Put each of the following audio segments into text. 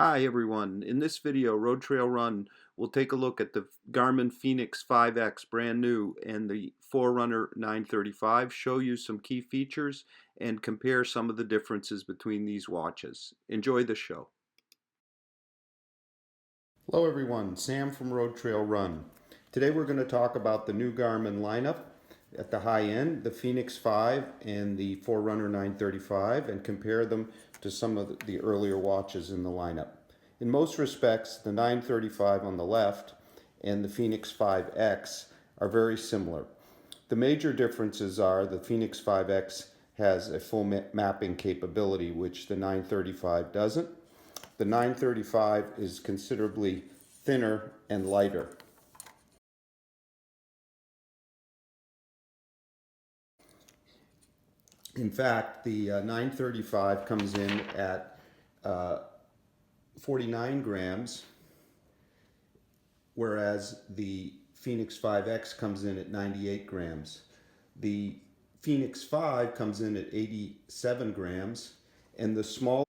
Hi everyone. In this video, Road Trail Run, we'll take a look at the Garmin Fenix 5X brand new and the Forerunner 935, show you some key features and compare some of the differences between these watches. Enjoy the show. Hello everyone, Sam from Road Trail Run. Today we're going to talk about the new Garmin lineup at the high end, the Fenix 5 and the Forerunner 935, and compare them to some of the earlier watches in the lineup. In most respects, the 935 on the left and the Fenix 5X are very similar. The major differences are the Fenix 5X has a full mapping capability, which the 935 doesn't. The 935 is considerably thinner and lighter. In fact, the 935 comes in at 49 grams, whereas the Fenix 5X comes in at 98 grams. The Fenix 5 comes in at 87 grams, and the small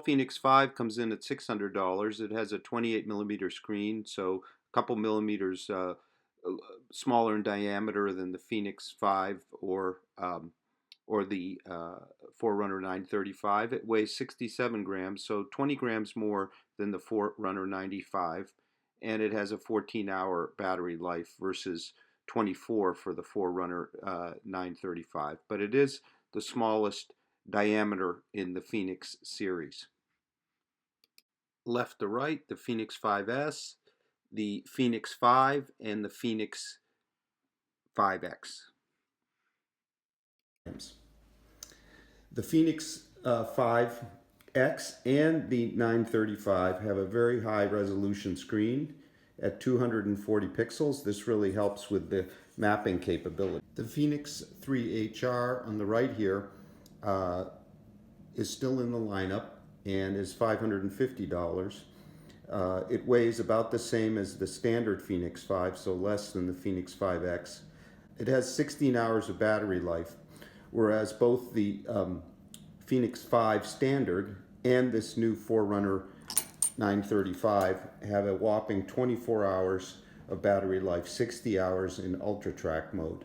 Fenix 5 comes in at $600. It has a 28 millimeter screen, so a couple millimeters smaller in diameter than the Fenix 5 or the Forerunner 935. It weighs 67 grams, so 20 grams more than the Forerunner 95, and it has a 14-hour battery life versus 24 for the Forerunner 935. But it is the smallest diameter in the Fenix series. Left to right, the Fenix 5S, the Fenix 5, and the Fenix 5X. The Fenix 5X and the 935 have a very high resolution screen at 240 pixels. This really helps with the mapping capability. The Fenix 3HR on the right here is still in the lineup and is $550. It weighs about the same as the standard Fenix 5, so less than the Fenix 5X. It has 16 hours of battery life, whereas both the Fenix 5 standard and this new Forerunner 935 have a whopping 24 hours of battery life, 60 hours in ultra track mode.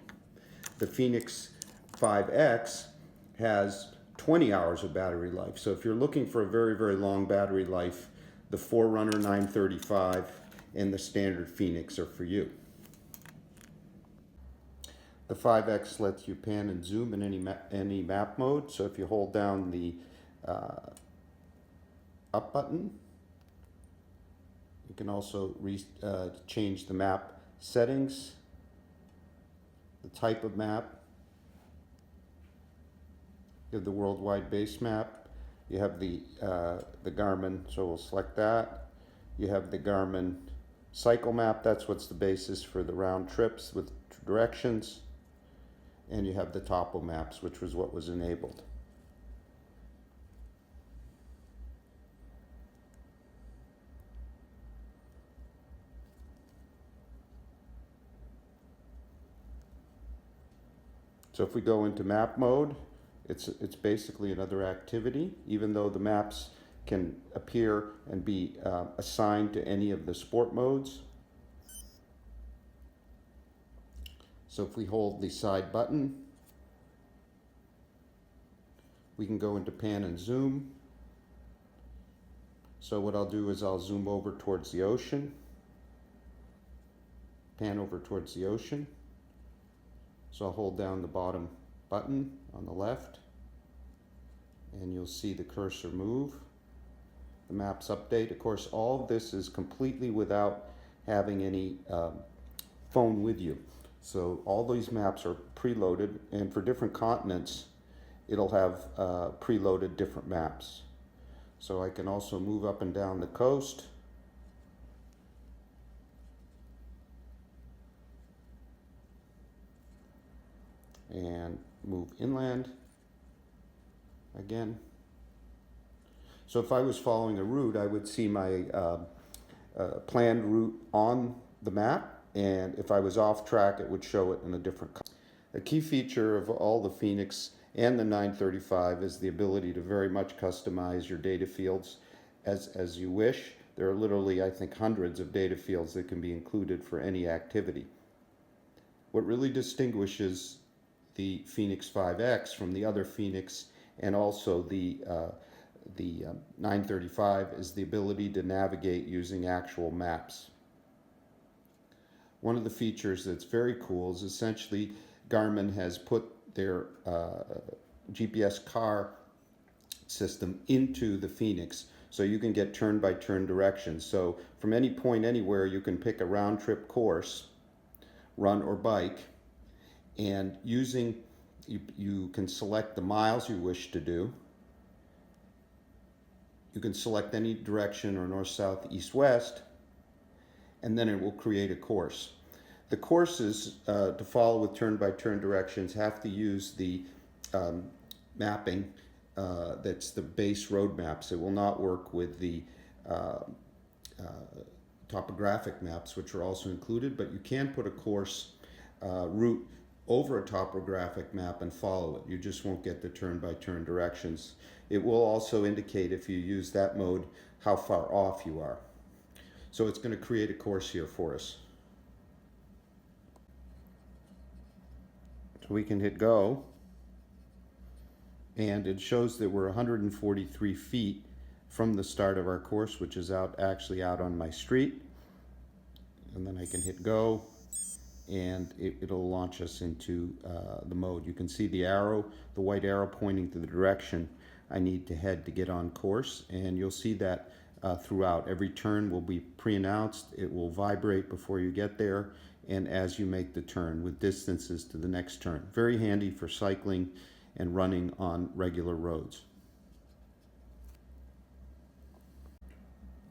The Fenix 5X has 20 hours of battery life. So if you're looking for a very, very long battery life, the Forerunner 935 and the standard Fenix are for you. The 5X lets you pan and zoom in any map mode. So if you hold down the up button, you can also change the map settings, the type of map. You have the worldwide base map. You have the Garmin, so we'll select that. You have the Garmin cycle map. That's what's the basis for the round trips with directions. And you have the topo maps, which was what was enabled. So if we go into map mode, it's basically another activity, even though the maps can appear and be assigned to any of the sport modes. So if we hold the side button, we can go into pan and zoom. So what I'll do is I'll zoom over towards the ocean, pan over towards the ocean. So I'll hold down the bottom button on the left, and you'll see the cursor move. The maps update. Of course, all of this is completely without having any phone with you. So all these maps are preloaded, and for different continents, it'll have preloaded different maps. So I can also move up and down the coast. And move inland again. So if I was following a route, I would see my planned route on the map, and if I was off track, it would show it in a different color. A key feature of all the Fenix and the 935 is the ability to very much customize your data fields. as you wish. There are literally, I think, hundreds of data fields that can be included for any activity. What really distinguishes the Fenix 5X from the other Fenix and also the 935 is the ability to navigate using actual maps. One of the features that's very cool is essentially Garmin has put their GPS car system into the Fenix, so you can get turn-by-turn directions. So from any point anywhere, you can pick a round-trip course, run or bike, and you can select the miles you wish to do. You can select any direction or north, south, east, west, and then it will create a course. The courses to follow with turn-by-turn directions have to use the mapping that's the base road maps. It will not work with the topographic maps, which are also included, but you can put a course route over a topographic map and follow it. You just won't get the turn-by-turn directions. It will also indicate, if you use that mode, how far off you are. So it's going to create a course here for us. So we can hit go, and it shows that we're 143 feet from the start of our course, which is actually out on my street. And then I can hit go, and it'll launch us into the mode. You can see the arrow, the white arrow pointing to the direction I need to head to get on course, and you'll see that throughout. Every turn will be pre-announced. It will vibrate before you get there and as you make the turn, with distances to the next turn. Very handy for cycling and running on regular roads.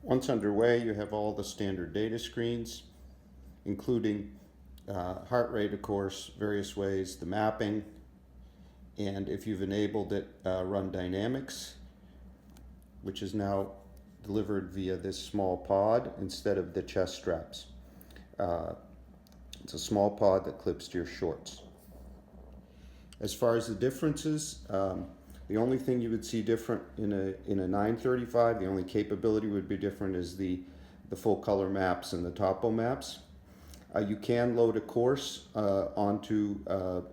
Once underway, you have all the standard data screens, including heart rate, of course, various ways, the mapping, and if you've enabled it, run dynamics, which is now delivered via this small pod instead of the chest straps. It's a small pod that clips to your shorts. As far as the differences, the only thing you would see different in a 935, the only capability would be different is the full color maps and the topo maps. You can load a course onto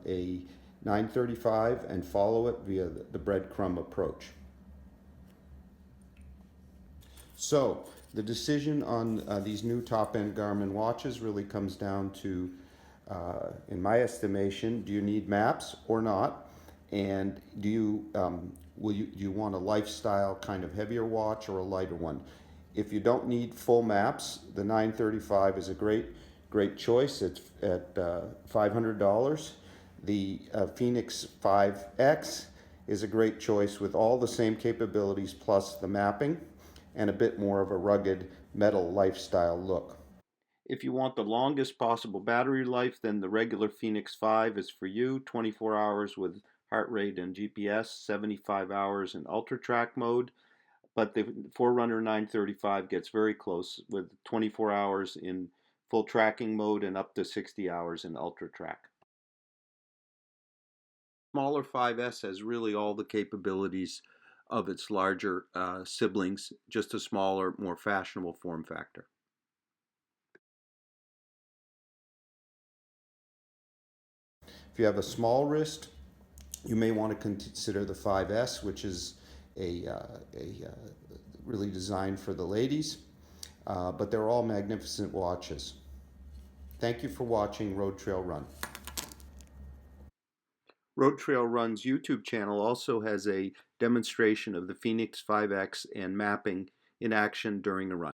a 935 and follow it via the breadcrumb approach. So the decision on these new top-end Garmin watches really comes down to, in my estimation, do you need maps or not? And do you want a lifestyle kind of heavier watch or a lighter one? If you don't need full maps, the 935 is a great choice. It's at $500. The Fenix 5X is a great choice with all the same capabilities plus the mapping and a bit more of a rugged metal lifestyle look. If you want the longest possible battery life, then the regular Fenix 5 is for you. 24 hours with heart rate and GPS, 75 hours in ultra track mode. But the Forerunner 935 gets very close with 24 hours in full tracking mode and up to 60 hours in ultra track. Smaller 5S has really all the capabilities of its larger siblings, just a smaller, more fashionable form factor. If you have a small wrist, you may want to consider the 5S, which is really designed for the ladies, but they're all magnificent watches. Thank you for watching Road Trail Run. Road Trail Run's YouTube channel also has a demonstration of the Fenix 5X and mapping in action during a run.